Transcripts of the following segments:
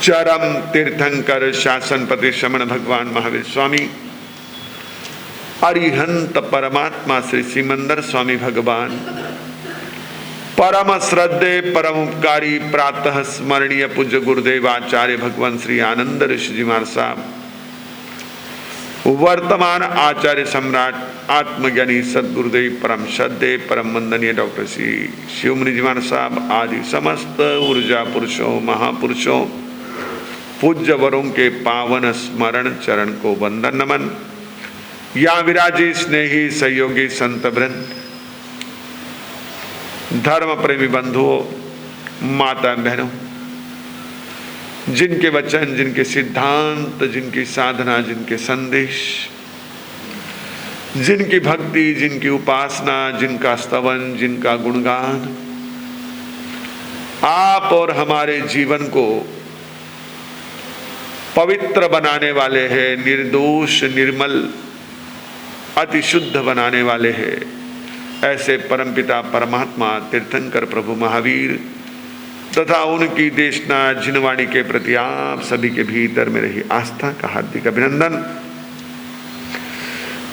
चरम तीर्थंकर शासनपति श्रमण भगवान महावीर स्वामी, अरिहंत परमात्मा श्री सिमंदर स्वामी भगवान, परम श्रद्धे परम उपकारी प्रातः स्मरणीय पूज्य गुरुदेव आचार्य भगवान श्री आनंद ऋषि जी महाराज साहब, वर्तमान आचार्य सम्राट आत्मज्ञानी सदगुरुदेव परम श्रद्धे परम वंदनीय डॉक्टर श्री शिवमुनि जी महाराज साहब आदि समस्त ऊर्जा पुरुषों महापुरुषों पूज्य वरों के पावन स्मरण चरण को वंदन नमन। या विराजे स्नेही सहयोगी संत वृंद, धर्म प्रेमी बंधुओं, माता बहनों, जिनके वचन, जिनके सिद्धांत, जिनकी साधना, जिनके संदेश, जिनकी भक्ति, जिनकी उपासना, जिनका स्तवन, जिनका गुणगान आप और हमारे जीवन को पवित्र बनाने वाले हैं, निर्दोष निर्मल अति शुद्ध बनाने वाले हैं, ऐसे परमपिता परमात्मा तीर्थंकर प्रभु महावीर तथा उनकी देशना जिनवाणी के प्रति आप सभी के भीतर में रही आस्था का हार्दिक अभिनंदन।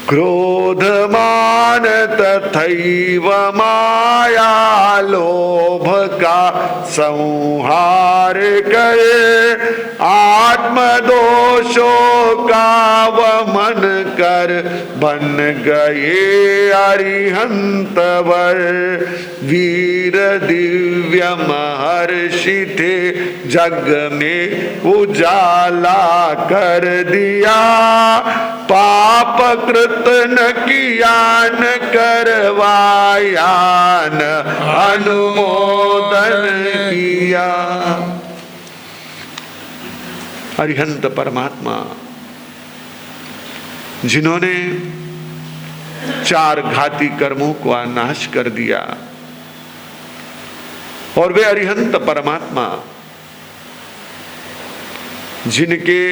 क्रोध मान तथैव माया लोभ का संहार करे, आत्मदोषों का वमन कर बन गए अरिहंत वर, वीर दिव्य महर्षि थे जग में उजाला कर दिया, पाप कृत न किया न करवाया न अनुमोदन किया। अरिहंत परमात्मा जिन्होंने चार घाती कर्मों को नाश कर दिया, और वे अरिहंत परमात्मा जिनके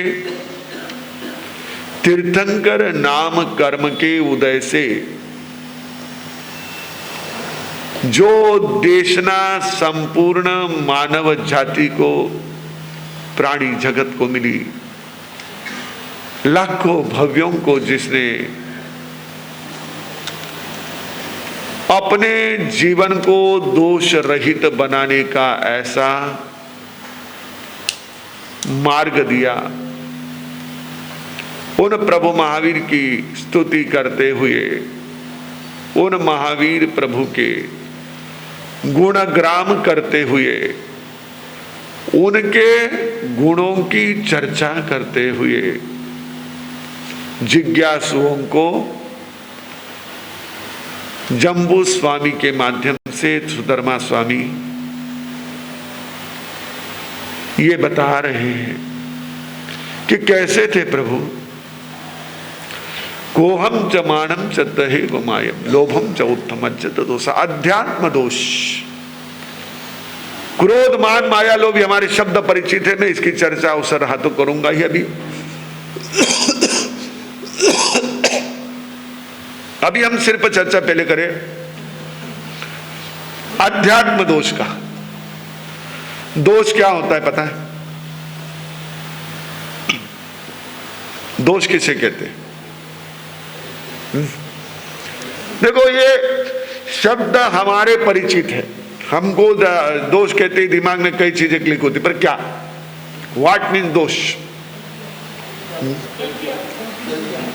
तीर्थंकर नाम कर्म के उदय से जो देशना संपूर्ण मानव जाति को, प्राणी जगत को मिली, लाखों भव्यों को जिसने अपने जीवन को दोष रहित बनाने का ऐसा मार्ग दिया, उन प्रभु महावीर की स्तुति करते हुए, उन महावीर प्रभु के गुणग्राम करते हुए, उनके गुणों की चर्चा करते हुए जिज्ञासुओं को जम्बू स्वामी के माध्यम से सुधर्मा स्वामी ये बता रहे हैं कि कैसे थे प्रभु। कोहम च मानम च दहे गुमायम लोभम च उत्तम दोष, अध्यात्म दोष, क्रोध मान माया लोभ हमारे शब्द परिचित है, मैं इसकी चर्चा अवसर रहा तो करूंगा ही। अभी हम सिर्फ चर्चा पहले करें अध्यात्म दोष का। दोष क्या होता है पता है? दोष किसे कहते हैं? देखो, ये शब्द हमारे परिचित है, हमको दोष कहते ही दिमाग में कई चीजें क्लिक होती, पर क्या, व्हाट मीन्स दोष?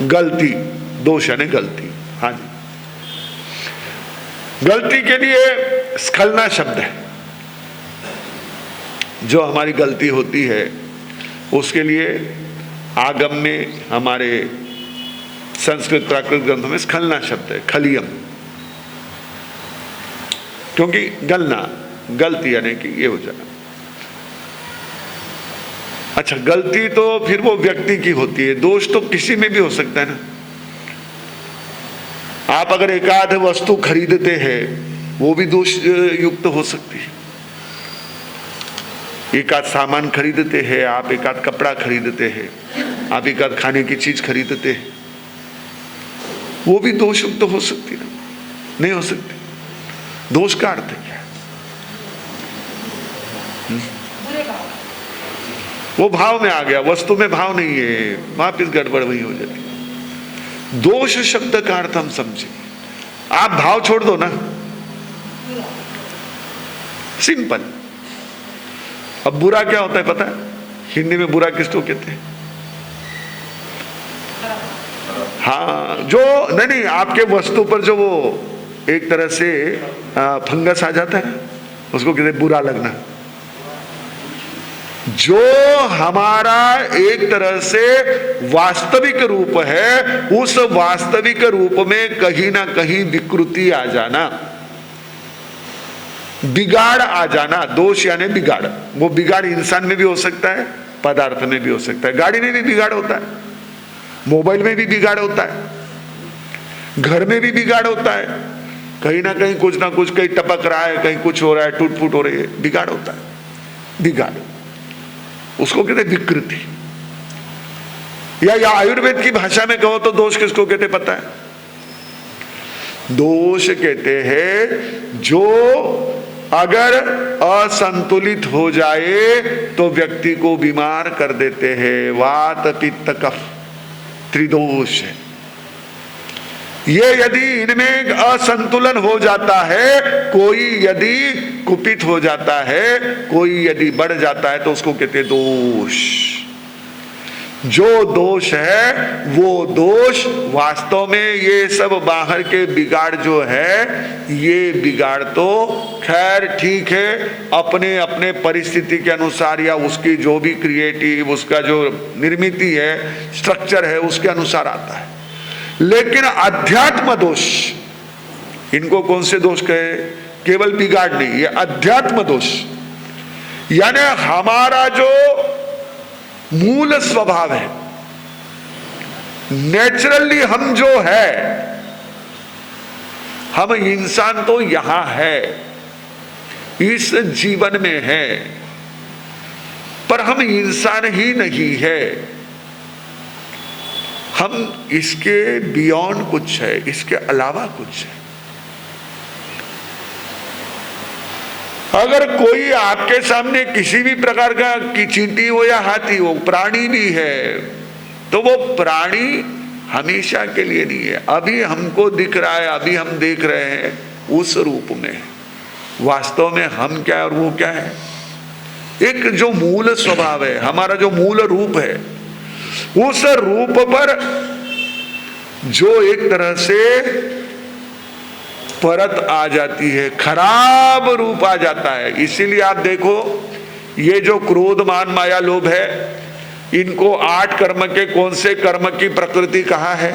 गलती, दोष यानी गलती। हाँ जी, गलती के लिए स्खलना शब्द है। जो हमारी गलती होती है उसके लिए आगम में, हमारे संस्कृत प्राकृत ग्रंथों में स्खलना शब्द है, खलियम, क्योंकि गलना, गलती यानी कि ये हो जाना। अच्छा, गलती तो फिर वो व्यक्ति की होती है, दोष तो किसी में भी हो सकता है ना। आप अगर एकाध वस्तु खरीदते हैं वो भी दोष युक्त हो सकती है। एकाध सामान खरीदते हैं आप, एकाध कपड़ा खरीदते हैं आप, एकाध खाने की चीज खरीदते हैं, वो भी दोष युक्त हो सकती है, नहीं हो सकती। दोष का अर्थ क्या है? वो भाव में आ गया, वस्तु में भाव नहीं है, वापिस गड़बड़ वही हो जाती। दोष शब्द का अर्थ हम समझे, आप भाव छोड़ दो ना, सिंपल। अब बुरा क्या होता है पता है? हिंदी में बुरा किसको कहते हैं? हाँ, जो नहीं, आपके वस्तु पर जो वो एक तरह से फंगस आ जाता है, उसको कहते हैं बुरा लगना। जो हमारा एक तरह से वास्तविक रूप है, उस वास्तविक रूप में कहीं ना कहीं विकृति आ जाना, बिगाड़ आ जाना। दोष यानी बिगाड़। वो बिगाड़ इंसान में भी हो सकता है, पदार्थ में भी हो सकता है। गाड़ी में भी बिगाड़ होता है, मोबाइल में भी बिगाड़ होता है, घर में भी बिगाड़ होता है। कहीं ना कहीं कुछ ना कुछ, कहीं टपक रहा है, कहीं कुछ हो रहा है, टूट फूट हो रही है, बिगाड़ होता है। बिगाड़, उसको कहते विकृति। या आयुर्वेद की भाषा में कहो तो दोष किसको कहते पता है? दोष कहते हैं जो अगर असंतुलित हो जाए तो व्यक्ति को बीमार कर देते हैं। वात पित्त कफ त्रिदोष है ये। यदि इनमें असंतुलन हो जाता है, कोई यदि कुपित हो जाता है, कोई यदि बढ़ जाता है, तो उसको कहते हैं दोष। जो दोष है वो दोष वास्तव में ये सब बाहर के बिगाड़ जो है, ये बिगाड़ तो खैर ठीक है, अपने अपने परिस्थिति के अनुसार या उसकी जो भी क्रिएटिव, उसका जो निर्मिति है, स्ट्रक्चर है, उसके अनुसार आता है। लेकिन अध्यात्म दोष, इनको कौन से दोष कहे? केवल बिगाड़ नहीं, ये अध्यात्म दोष, यानी हमारा जो मूल स्वभाव है, नेचुरली हम जो है, हम इंसान तो यहां है, इस जीवन में है, पर हम इंसान ही नहीं है, हम इसके बियॉन्ड कुछ है, इसके अलावा कुछ है। अगर कोई आपके सामने किसी भी प्रकार का की चींटी हो या हाथी हो, प्राणी भी है, तो वो प्राणी हमेशा के लिए नहीं है। अभी हमको दिख रहा है, अभी हम देख रहे हैं उस रूप में, वास्तव में हम क्या है और वो क्या है। एक जो मूल स्वभाव है, हमारा जो मूल रूप है, उस रूप पर जो एक तरह से परत आ जाती है, खराब रूप आ जाता है। इसीलिए आप देखो, ये जो क्रोध मान माया लोभ है, इनको 8 कर्म के कौन से कर्म की प्रकृति कहा है?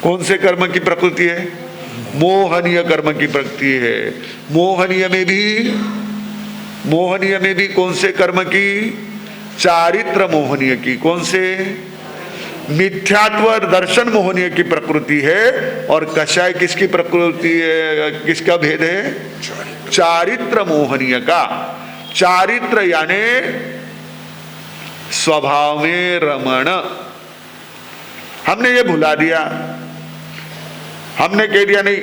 कौन से कर्म की प्रकृति है? मोहनीय कर्म की प्रकृति है। मोहनीय में भी कौन से कर्म की? चारित्र मोहनीय की। कौन से? मिथ्यात्व दर्शन मोहनीय की प्रकृति है। और कषाय किसकी प्रकृति है? किसका भेद है? चारित्र मोहनीय का। चारित्र यानी स्वभाव में रमण। हमने ये भुला दिया, हमने कह दिया नहीं,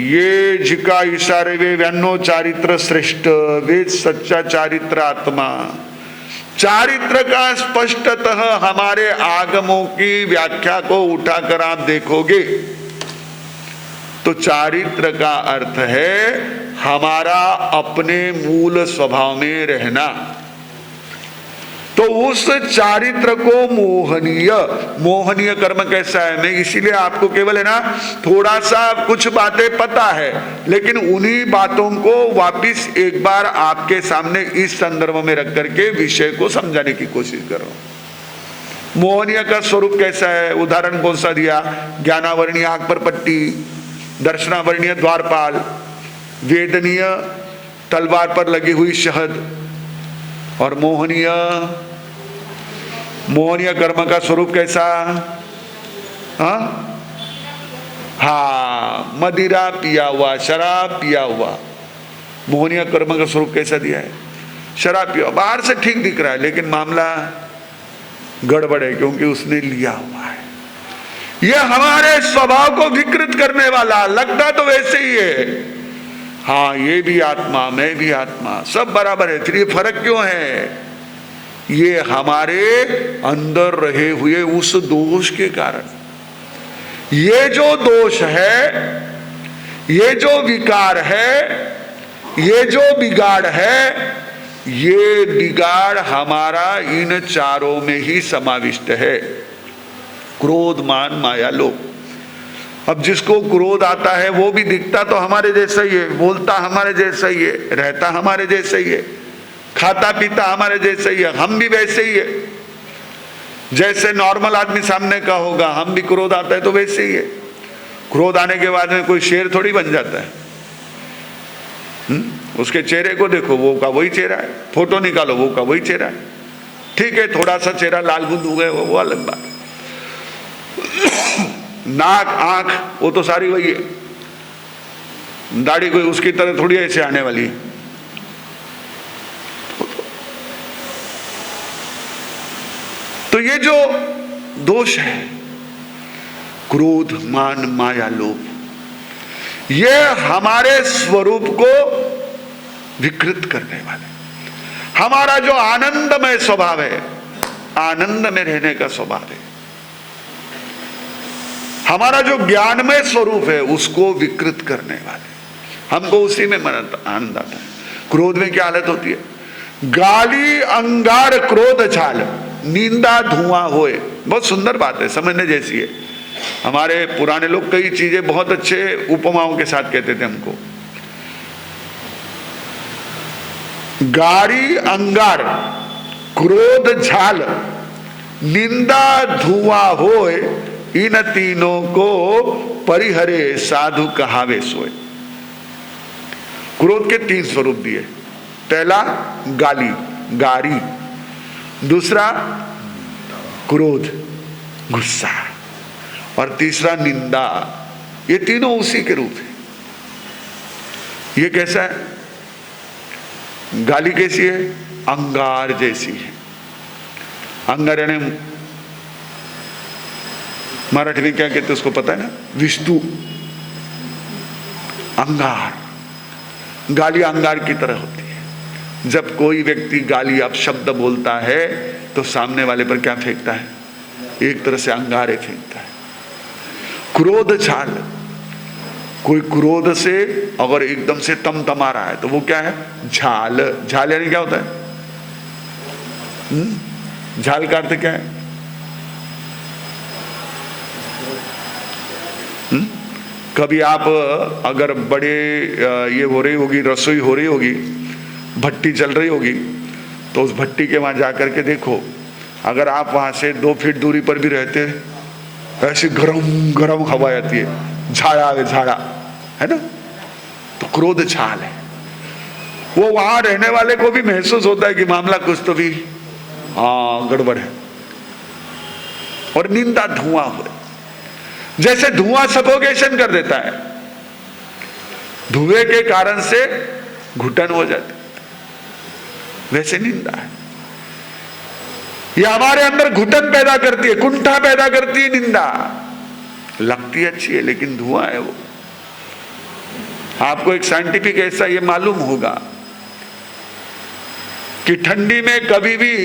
ये जिका इशारे वे व्यानो चारित्र श्रेष्ठ, वे सच्चा चारित्र आत्मा। चारित्र का स्पष्टतः हमारे आगमों की व्याख्या को उठाकर आप देखोगे तो चारित्र का अर्थ है हमारा अपने मूल स्वभाव में रहना। तो उस चारित्र को मोहनीय कर्म कैसा है, मैं इसीलिए आपको केवल है ना थोड़ा सा कुछ बातें पता है, लेकिन उन्हीं बातों को वापिस एक बार आपके सामने इस संदर्भ में रख करके विषय को समझाने की कोशिश करो। मोहनीय का स्वरूप कैसा है? उदाहरण कौन सा दिया? ज्ञानावर्णीय आंख पर पट्टी, दर्शनावर्णीय द्वारपाल, वेदनीय तलवार पर लगी हुई शहद। और मोहनीय कर्म का स्वरूप कैसा? हाँ, मदिरा पिया हुआ, शराब पिया हुआ। मोहनीय कर्म का स्वरूप कैसा दिया है? शराब पिया। बाहर से ठीक दिख रहा है लेकिन मामला गड़बड़ है, क्योंकि उसने लिया हुआ है। यह हमारे स्वभाव को विकृत करने वाला, लगता तो वैसे ही है। हाँ ये भी आत्मा, मैं भी आत्मा, सब बराबर है। फिर ये फर्क क्यों है? ये हमारे अंदर रहे हुए उस दोष के कारण। ये जो दोष है, ये जो विकार है, ये जो बिगाड़ है, ये बिगाड़ हमारा इन चारों में ही समाविष्ट है। क्रोध, मान, माया, लोभ। अब जिसको क्रोध आता है वो भी दिखता तो हमारे जैसा ही है, बोलता हमारे जैसा ही है, रहता हमारे जैसा ही है, खाता पीता हमारे जैसा ही है, हम भी वैसे ही है। जैसे नॉर्मल आदमी सामने का होगा, हम भी क्रोध आता है तो वैसे ही है। क्रोध आने के बाद में कोई शेर थोड़ी बन जाता है। उसके चेहरे को देखो, वो का वही चेहरा है। फोटो निकालो, वो का वही चेहरा है। ठीक है, थोड़ा सा चेहरा लाल बुंद हो गए, वो अलग बात। नाक, आंख, वो तो सारी वही है। दाढ़ी कोई उसकी तरह थोड़ी ऐसे आने वाली है। तो ये जो दोष है, क्रोध, मान, माया, लोभ, ये हमारे स्वरूप को विकृत करने वाले। हमारा जो आनंदमय स्वभाव है, आनंद में रहने का स्वभाव है, हमारा जो ज्ञानमय स्वरूप है, उसको विकृत करने वाले। हमको उसी में आनंद आता है। क्रोध में क्या हालत होती है? गाली अंगार क्रोध छाल, निंदा धुआं होए। बहुत सुंदर बात है, समझने जैसी है। हमारे पुराने लोग कई चीजें बहुत अच्छे उपमाओं के साथ कहते थे हमको। गाड़ी अंगार क्रोध झाल निंदा धुआं होए, इन तीनों को परिहरे साधु कहावे सोए। क्रोध के 3 स्वरूप दिए। पहला गाली, गारी। दूसरा क्रोध, गुस्सा। और तीसरा निंदा। ये तीनों उसी के रूप है। ये कैसा है? गाली कैसी है? अंगार जैसी है। अंगार यानी मराठी में क्या कहते उसको पता है ना? विष्णु। अंगार, गाली अंगार की तरह होती है। जब कोई व्यक्ति गाली अपशब्द बोलता है तो सामने वाले पर क्या फेंकता है? एक तरह से अंगारे फेंकता है। क्रोध झाल, कोई क्रोध से अगर एकदम से तमतमा रहा है तो वो क्या है? झाल। झाल यानी क्या होता है? झाल का अर्थ क्या है? कभी आप अगर बड़े ये हो रही होगी, रसोई हो रही होगी, भट्टी चल रही होगी, तो उस भट्टी के वहां जाकर के देखो, अगर आप वहां से 2 फीट दूरी पर भी रहते, ऐसी गरम गरम हवा आती है, झाड़ा झाड़ा है ना, तो क्रोध झाल है। वो वहां रहने वाले को भी महसूस होता है कि मामला कुछ तो भी गड़बड़ है। और निंदा धुआं हो, जैसे धुआं सफोकेशन कर देता है, धुएं के कारण से घुटन हो जाती, वैसे निंदा है। ये हमारे अंदर घुटन पैदा करती है, कुंठा पैदा करती है। निंदा लगती अच्छी है लेकिन धुआं है वो। आपको एक साइंटिफिक ऐसा ये मालूम होगा कि ठंडी में कभी भी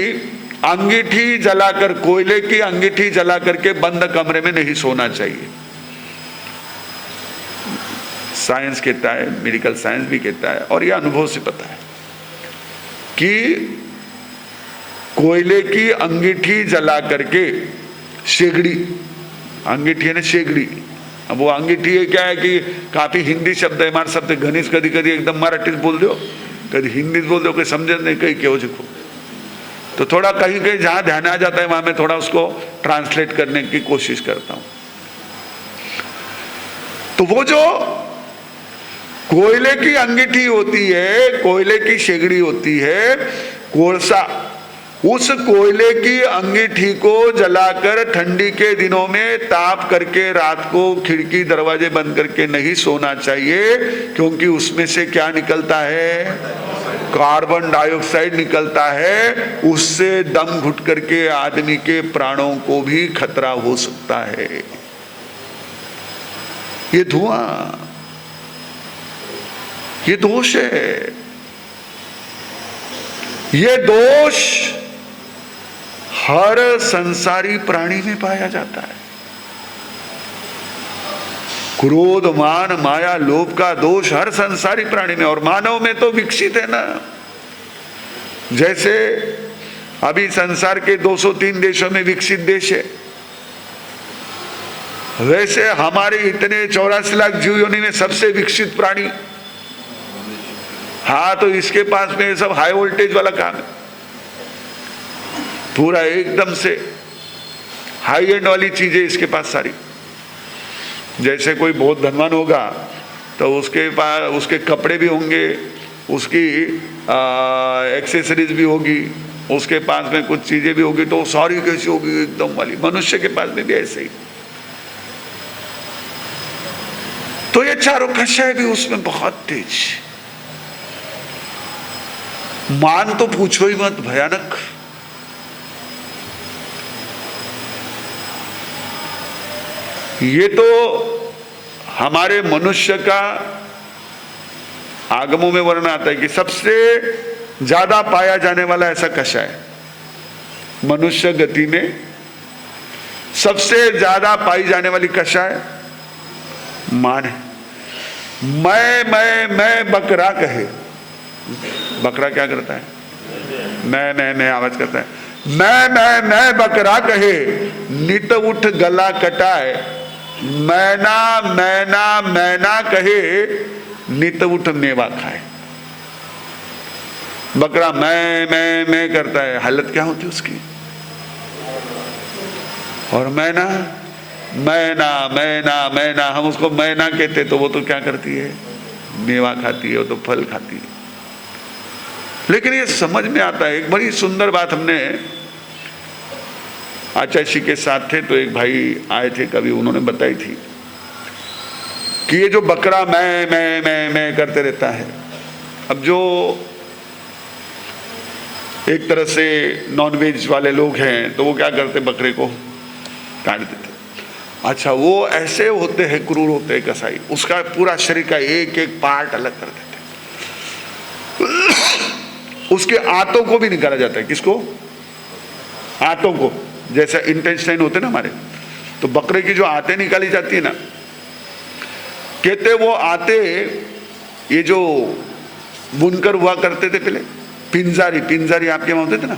अंगीठी जलाकर, कोयले की अंगीठी जला करके बंद कमरे में नहीं सोना चाहिए। साइंस कहता है, मेडिकल साइंस भी कहता है, और यह अनुभव से पता है कि कोयले की अंगीठी जला करके, शेगड़ी, अंगीठी है ना शेगड़ी। अब वो अंगीठी क्या है कि काफी हिंदी शब्द है, हमारे शब्द घनिष्ठ, कभी कभी एकदम मराठी बोल दो, कभी हिंदी बोल दो, कोई समझ नहीं कहीं क्यों को, तो थोड़ा कहीं कहीं जहां ध्यान आ जाता है वहां मैं थोड़ा उसको ट्रांसलेट करने की कोशिश करता हूं। तो वो जो कोयले की अंगीठी होती है, कोयले की शेगड़ी होती है, कोळसा, उस कोयले की अंगीठी को जलाकर ठंडी के दिनों में ताप करके रात को खिड़की दरवाजे बंद करके नहीं सोना चाहिए, क्योंकि उसमें से क्या निकलता है? कार्बन डाइऑक्साइड निकलता है। उससे दम घुट करके आदमी के प्राणों को भी खतरा हो सकता है। ये धुआं, ये दोष है। ये दोष हर संसारी प्राणी में पाया जाता है। क्रोध, मान, माया, लोभ का दोष हर संसारी प्राणी में, और मानव में तो विकसित है ना। जैसे अभी संसार के 203 देशों में विकसित देश है, वैसे हमारे इतने 84 लाख जीव योनि में सबसे विकसित प्राणी, हाँ, तो इसके पास में सब हाई वोल्टेज वाला काम है, पूरा एकदम से हाई एंड वाली चीजें इसके पास सारी। जैसे कोई बहुत धनवान होगा तो उसके पास उसके कपड़े भी होंगे, उसकी एक्सेसरीज भी होगी, उसके पास में कुछ चीजें भी होगी, तो सारी कैसी होगी, एकदम वाली। मनुष्य के पास में भी ऐसे ही। तो ये चारों कषाय भी उसमें बहुत तेज। मान तो पूछो ही मत, भयानक। ये तो हमारे मनुष्य का आगमों में वर्णन आता है कि सबसे ज्यादा पाया जाने वाला ऐसा कषाय, मनुष्य गति में सबसे ज्यादा पाई जाने वाली कषाय मान है। मैं बकरा कहे। बकरा क्या करता है? मैं आवाज करता है। मैं बकरा कहे, नित उठ गला कटाए। मैना कहे, नित उठ मेवा खाए। बकरा मैं करता है, हालत क्या होती है उसकी? और मैना हम उसको मैना कहते, तो वो तो क्या करती है? मेवा खाती है, वो तो फल खाती है। लेकिन ये समझ में आता है। एक बड़ी सुंदर बात हमने आचार्य जी के साथ थे, तो एक भाई आए थे कभी, उन्होंने बताई थी कि ये जो बकरा मैं करते रहता है, अब जो एक तरह से नॉनवेज वाले लोग हैं तो वो क्या करते, बकरे को काट देते। अच्छा, वो ऐसे होते हैं, क्रूर होते हैं कसाई, उसका पूरा शरीर का एक एक पार्ट अलग कर देते। उसके आंतों को भी निकाला जाता है। किसको? आंतों को। जैसे इंटेस्टाइन होते ना हमारे, तो बकरे की जो आंतें निकाली जाती है ना, कहते वो आंतें, ये जो बुनकर हुआ करते थे पहले, पिंजारी आपके वहां होते थे ना।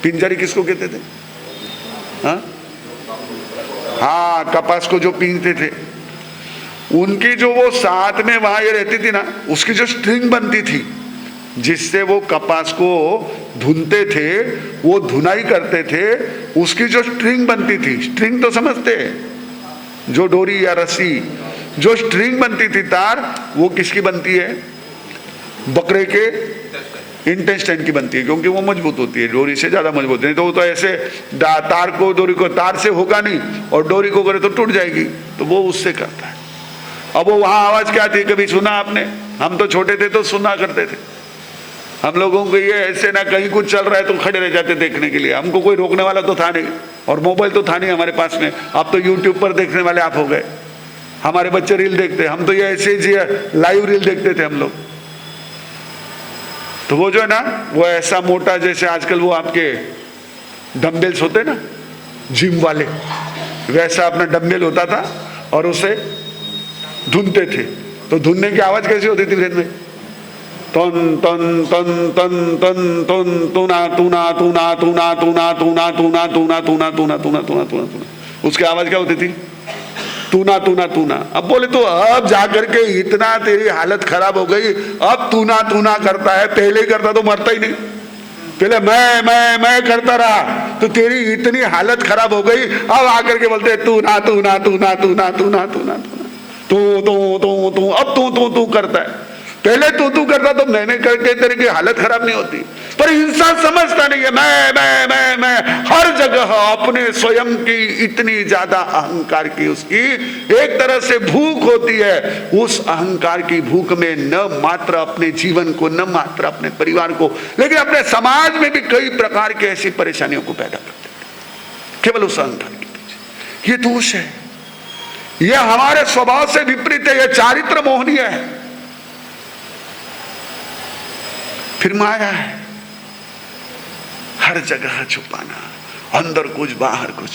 पिंजारी किसको कहते थे? हाँ, कपास को जो पीनते थे, उनकी जो वो साथ में वहां ये रहती थी ना, उसकी जो स्ट्रिंग बनती थी, जिससे वो कपास को धुनते थे, वो धुनाई करते थे, उसकी जो स्ट्रिंग बनती थी, स्ट्रिंग तो समझते हैं, जो डोरी या रस्सी, जो स्ट्रिंग बनती थी तार, वो किसकी बनती है? बकरे के इंटेस्टाइन की बनती है, क्योंकि वो मजबूत होती है, डोरी से ज्यादा मजबूत। नहीं तो वो तो ऐसे तार को, डोरी को तार से होगा नहीं, और डोरी को करे तो टूट जाएगी, तो वो उससे करता है। अब वो वहां आवाज क्या थी, कभी सुना आपने? हम तो छोटे थे तो सुना करते थे। हम लोगों को ये ऐसे ना, कहीं कुछ चल रहा है तो खड़े रह जाते देखने के लिए, हमको कोई रोकने वाला तो था नहीं, और मोबाइल तो था नहीं हमारे पास में। अब तो यूट्यूब पर देखने वाले आप हो गए। हमारे बच्चे रील देखते, हम तो ये ऐसे लाइव रील देखते थे हम लोग। तो वो जो है ना, वो ऐसा मोटा, जैसे आजकल वो आपके डम्बेल्स होते ना जिम वाले, वैसा अपना डम्बेल होता था, और उसे धुनते थे। तो धुनने की आवाज कैसी होती थी ब्रेन में? तन तन तन तन तन तन तुना तुना तुना तुना तुना तुना तुना तुना तुना तुना तुना तुना तुना। उसकी आवाज क्या होती थी? तूना तूना तूना। अब बोले तो अब जाकर के इतना तेरी हालत खराब हो गई, अब तूना तूना करता है, पहले करता तो मरता ही नहीं। पहले मैं करता रहा तो तेरी इतनी हालत खराब हो गई, अब आकर के बोलते तूना तूना तूना तूना तूना तूना तू अब तू करता है। पहले तू करता तो मैंने करके तेरे की हालत खराब नहीं होती। पर इंसान समझता नहीं है, मैं हर जगह अपने स्वयं की इतनी ज्यादा अहंकार की उसकी एक तरह से भूख होती है। उस अहंकार की भूख में न मात्र अपने जीवन को, न मात्र अपने परिवार को, लेकिन अपने समाज में भी कई प्रकार की ऐसी परेशानियों को पैदा करते हैं, केवल उस अहंकार के पीछे। ये दोष है, यह हमारे स्वभाव से विपरीत है, यह चारित्र मोहनीय है। फिर माया है, हर जगह छुपाना, अंदर कुछ बाहर कुछ।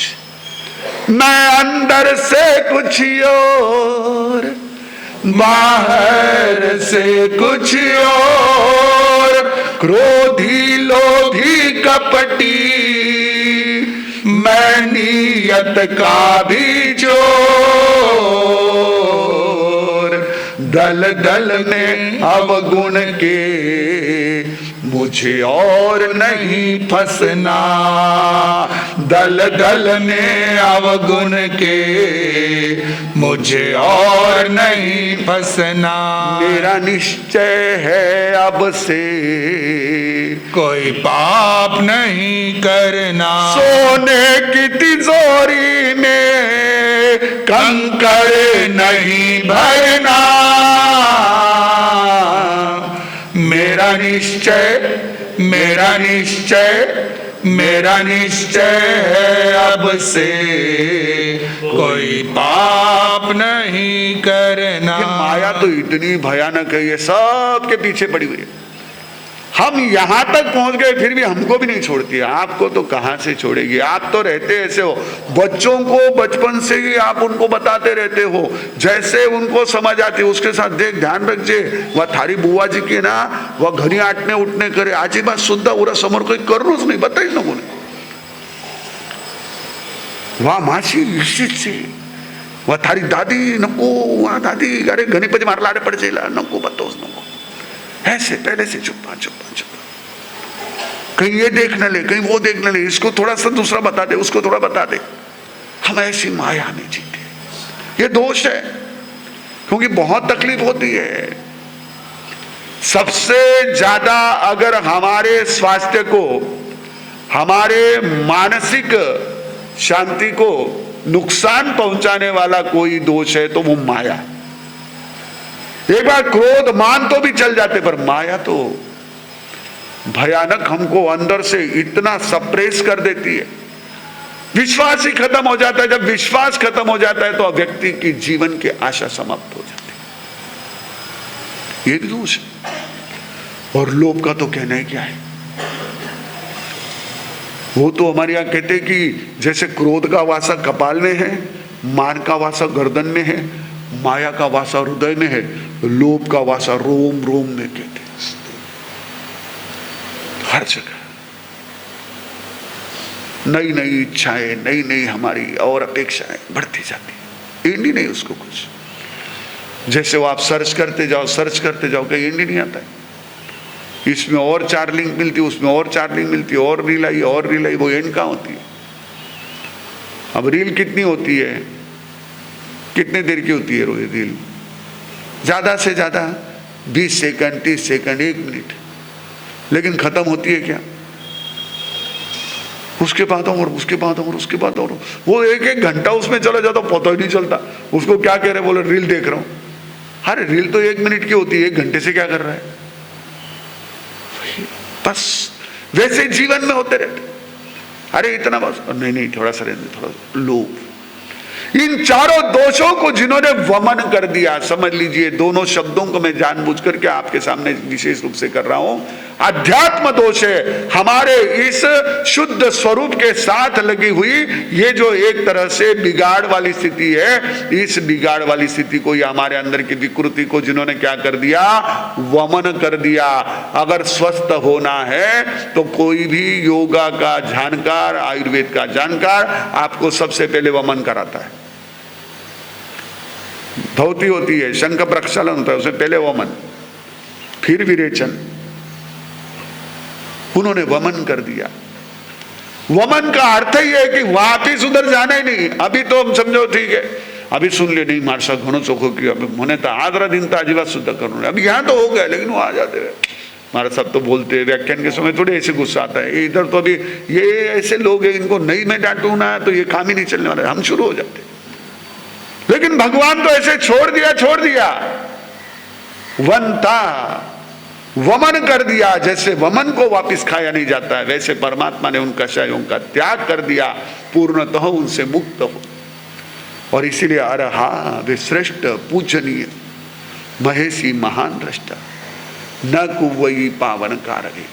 मैं अंदर से कुछ और, बाहर से कुछ और, क्रोधी लोभी कपटी, मैं नियत का भी चोर। दल दल में अवगुण के मुझे और नहीं फंसना, दल दल में अवगुण के मुझे और नहीं फंसना। मेरा निश्चय है अब से कोई पाप नहीं करना, सोने की तिजोरी में कंकड़ नहीं भरना। मेरा निश्चय, मेरा निश्चय, मेरा निश्चय है अब से कोई पाप नहीं करना। ये माया तो इतनी भयानक है, ये सब के पीछे पड़ी हुई है। हम यहां तक पहुंच गए फिर भी हमको भी नहीं छोड़ती है। आपको तो कहां से छोड़ेगी, आप तो रहते ऐसे हो। बच्चों को बचपन से ही आप उनको बताते रहते हो, जैसे उनको समझ आती है उसके साथ देख, ध्यान रखजे, वह थारी बुआ जी की ना वह घनी आटने उठने करे, अजिबात सुद्धा उरा समोर काही करूच नाही, बताईच नको नाही। वा माशी इच्छितची वा थारी दादी नको, वा दादी अरे गणपती मारला अरे पड़ जाएगा, नको बताओ नको, ऐसे पहले से चुपा चुपा चुपा, कहीं ये देख न ले, कहीं वो देख न ले, इसको थोड़ा सा दूसरा बता दे, उसको थोड़ा बता दे। हम ऐसी माया में जीते, ये दोष है, क्योंकि बहुत तकलीफ होती है। सबसे ज्यादा अगर हमारे स्वास्थ्य को, हमारे मानसिक शांति को नुकसान पहुंचाने वाला कोई दोष है तो वो माया। एक बार क्रोध मान तो भी चल जाते, पर माया तो भयानक हमको अंदर से इतना सप्रेस कर देती है। विश्वास ही खत्म हो जाता है। जब विश्वास खत्म हो जाता है तो व्यक्ति की जीवन की आशा समाप्त हो जाती है। ये भी दोष है। और लोभ का तो कहना ही क्या है, वो तो हमारे यहां कहते हैं कि जैसे क्रोध का वासा कपाल में है, मान का वासा गर्दन में है, माया का वासा हृदय में है, लोभ का वासा रोम रोम में कहते हैं। हर जगह नई नई इच्छाएं, नई नई हमारी और अपेक्षाएं बढ़ती जाती है। एंड ही नहीं उसको कुछ। जैसे वो आप सर्च करते जाओ, सर्च करते जाओ, कहीं एंड ही नहीं आता है। इसमें और 4 लिंक मिलती, उसमें और 4 लिंक मिलती, और रील आई, और रील आई, वो एंड कहाँ होती है। अब रील कितनी होती है, कितने देर की होती है रील? ज्यादा से ज्यादा 20 सेकंड, 30 सेकंड, 1 मिनट, लेकिन खत्म होती है क्या? उसके बाद और उसके बाद और उसके बाद और वो 1-1 घंटा उसमें चला जाता, पता ही नहीं चलता। उसको क्या कह रहे, बोले रील देख रहा हूं। अरे रील तो 1 मिनट की होती है, 1 घंटे से क्या कर रहा है? बस वैसे जीवन में होते रहते। अरे इतना बस, नहीं नहीं थोड़ा सा रहने, थोड़ा लोभ। इन चारों दोषों को जिन्होंने वमन कर दिया, समझ लीजिए, दोनों शब्दों को मैं जानबूझकर के आपके सामने विशेष रूप से कर रहा हूं। अध्यात्म दोष है हमारे इस शुद्ध स्वरूप के साथ लगी हुई ये जो एक तरह से बिगाड़ वाली स्थिति है, इस बिगाड़ वाली स्थिति को या हमारे अंदर की विकृति को जिन्होंने क्या कर दिया, वमन कर दिया। अगर स्वस्थ होना है तो कोई भी योगा का जानकार, आयुर्वेद का जानकार आपको सबसे पहले वमन कराता है। धोती होती है, शंख प्रक्षालन होता है, उससे पहले वमन, फिर विरेचन। उन्होंने वमन कर दिया। वमन का अर्थ ही है कि वापिस उधर जाना ही नहीं। अभी तो हम समझो ठीक है, अभी सुन ले, नहीं मार्शा घणो चोखो किया, मैंने तो आदरा दिन तो आजीवाद शुद्ध करूँ। अभी यहाँ तो हो गया, लेकिन वो आ जाते हैं हमारा सब तो बोलते हैं, व्याख्यान के समय थोड़े ऐसे गुस्सा आता है। इधर तो अभी ये ऐसे लोग हैं, इनको नहीं मैं डांटू ना तो ये काम ही नहीं चलने वाला, हम शुरू हो जाते। लेकिन भगवान तो ऐसे छोड़ दिया। वनता वमन कर दिया। जैसे वमन को वापस खाया नहीं जाता है, वैसे परमात्मा ने उन कषायों का त्याग कर दिया, पूर्णतः उनसे मुक्त हो। और इसीलिए अरहा वे श्रेष्ठ पूजनीय महेशी महान दृष्टा। न कुवई पावन कारगे।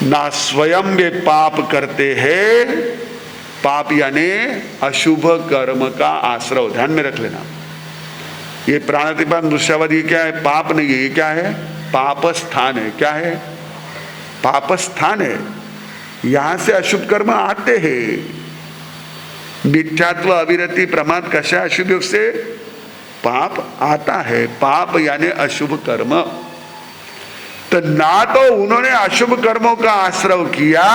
ना स्वयं वे पाप करते हैं, पाप यानी अशुभ कर्म का आश्रय, ध्यान में रख लेना। ये प्राणातिपात दृश्यावधि क्या है? पाप नहीं है, ये क्या है? पाप स्थान है। क्या है? पाप स्थान है। यहां से अशुभ कर्म आते हैं। मिथ्यात्व, अविरति, प्रमाद, कषाय, अशुभ योग से पाप आता है। पाप यानी अशुभ कर्म। तो ना तो उन्होंने अशुभ कर्मों का आश्रय किया,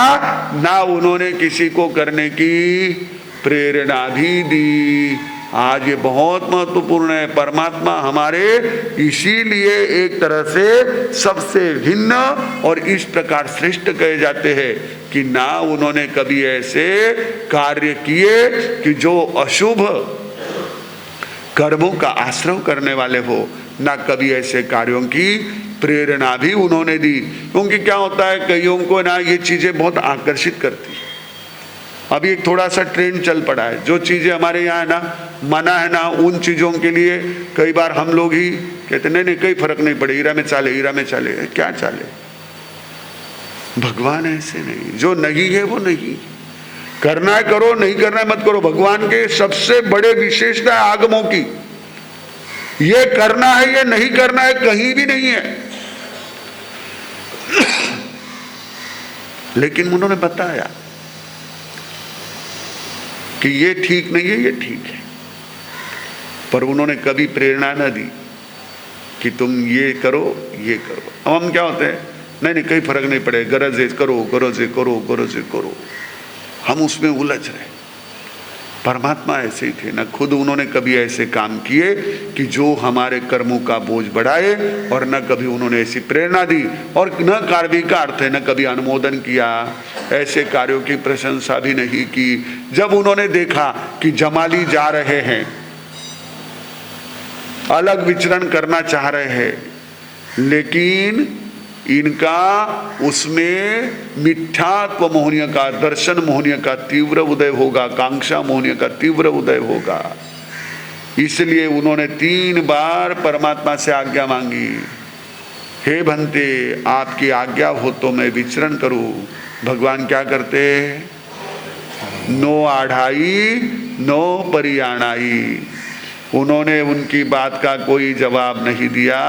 ना उन्होंने किसी को करने की प्रेरणा भी दी। आज ये बहुत महत्वपूर्ण है। परमात्मा हमारे इसीलिए एक तरह से सबसे भिन्न और इस प्रकार श्रेष्ठ कहे जाते हैं कि ना उन्होंने कभी ऐसे कार्य किए कि जो अशुभ कर्मों का आश्रय करने वाले हो, ना कभी ऐसे कार्यों की प्रेरणा भी उन्होंने दी। क्योंकि क्या होता है, कईयों को ना ये चीजें बहुत आकर्षित करती है। अभी एक थोड़ा सा ट्रेंड चल पड़ा है, जो चीजें हमारे यहाँ है ना मना है ना, उन चीजों के लिए कई बार हम लोग ही कहते नहीं नहीं, कोई फर्क नहीं पड़े, हीरा में चाले, हीरा में चाले। क्या चाले? भगवान ऐसे नहीं, जो नहीं है वो नहीं। करना है करो, नहीं करना है मत करो। भगवान के सबसे बड़े विशेषता है आगमों की। ये करना है, ये नहीं करना है, कहीं भी नहीं है। लेकिन उन्होंने बताया कि ये ठीक नहीं है, ये ठीक है। पर उन्होंने कभी प्रेरणा न दी कि तुम ये करो, ये करो। अब हम क्या होते हैं, नहीं नहीं कोई फर्क नहीं पड़े, गरज है करो, गरज है करो, गरज है करो। हम उसमें उलझ रहे। परमात्मा ऐसे ही थे ना, खुद उन्होंने कभी ऐसे काम किए कि जो हमारे कर्मों का बोझ बढ़ाए, और न कभी उन्होंने ऐसी प्रेरणा दी, और न कार्य का अर्थ है न कभी अनुमोदन किया, ऐसे कार्यों की प्रशंसा भी नहीं की। जब उन्होंने देखा कि जमाली जा रहे हैं, अलग विचरण करना चाह रहे हैं, लेकिन इनका उसमें मिथ्यात्व मोहनीय का, दर्शन मोहनीय का तीव्र उदय होगा, कांक्षा मोहनीय का तीव्र उदय होगा। इसलिए उन्होंने 3 बार परमात्मा से आज्ञा मांगी, हे भंते आपकी आज्ञा हो तो मैं विचरण करूं। भगवान क्या करते? नो आढ़ाई नो परियाणाई। उन्होंने उनकी बात का कोई जवाब नहीं दिया।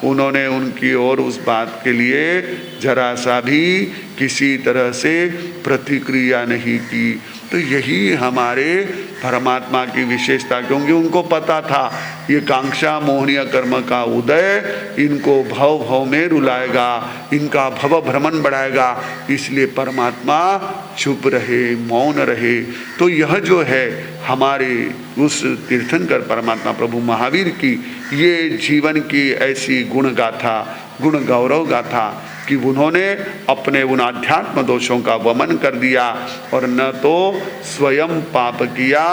उन्होंने उनकी और उस बात के लिए जरा सा भी किसी तरह से प्रतिक्रिया नहीं की। तो यही हमारे परमात्मा की विशेषता, क्योंकि उनको पता था ये कांक्षा मोहनीय कर्म का उदय इनको भव भव में रुलाएगा, इनका भव भ्रमण बढ़ाएगा। इसलिए परमात्मा चुप रहे, मौन रहे। तो यह जो है हमारे उस तीर्थंकर परमात्मा प्रभु महावीर की ये जीवन की ऐसी गुण गाथा, गुण गौरव गाथा कि उन्होंने अपने उन आध्यात्म दोषों का वमन कर दिया, और न तो स्वयं पाप किया,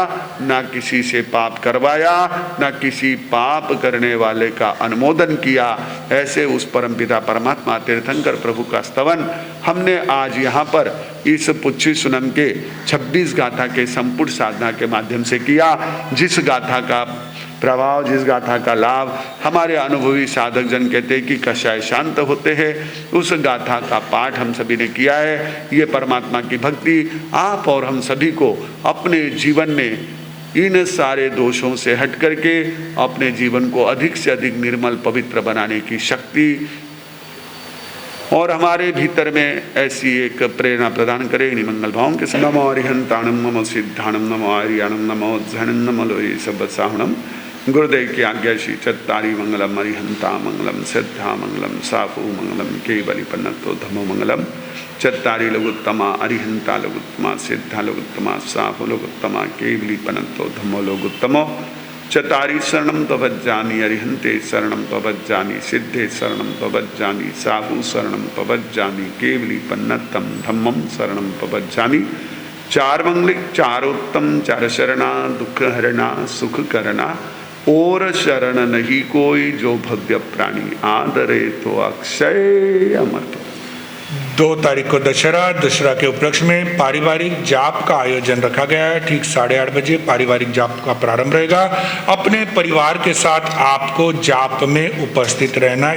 न किसी से पाप करवाया, न किसी पाप करने वाले का अनुमोदन किया। ऐसे उस परमपिता परमात्मा तीर्थंकर प्रभु का स्तवन हमने आज यहाँ पर इस पुच्छी सुनम के 26 गाथा के संपूर्ण साधना के माध्यम से किया। जिस गाथा का प्रभाव, जिस गाथा का लाभ हमारे अनुभवी साधक जन कहते हैं कि कषाय शांत होते हैं, उस गाथा का पाठ हम सभी ने किया है। ये परमात्मा की भक्ति आप और हम सभी को अपने जीवन में इन सारे दोषों से हट करके अपने जीवन को अधिक से अधिक निर्मल पवित्र बनाने की शक्ति और हमारे भीतर में ऐसी एक प्रेरणा प्रदान करे। इन्हीं मंगल भावों के साथ नमो अरिहंताणम नमो सिद्धाणम नमो आर्याणम नमो धनम नमो लोये सबसाहणम। गुरुदेव की आज्ञा श्री चत्तारी मंगलम अरिहंता मंगलम सिद्धा मंगलम साफु मंगलम केवलिपन्नतो धमो मंगलम। चत्तारी लघुत्तमा अरिहंता लघुत्तमा सिद्धा लघुत्तमा साफु लघुत्तमा केवलिपन्नतो धमो लघुत्तमो। चतारी शरणम त्वभज्जानि अरिहंते शरणम त्वभज्जानि सिद्धे शरणम त्वभज्जानि साहु शरणम त्वभज्जानि केवलिपन्नतम धम्मम शरणम त्वभज्जानि। 4 मंगलिक 4 उत्तम 4 शरणा, दुख हरणा सुख करना, और शरण नहीं कोई जो भव्य प्राणी, आदरे तो अक्षय अमर। 2 तारीख को दशहरा के उपलक्ष्य में पारिवारिक जाप का आयोजन रखा गया है। ठीक 8:30 बजे पारिवारिक जाप का प्रारंभ रहेगा। अपने परिवार के साथ आपको जाप में उपस्थित रहना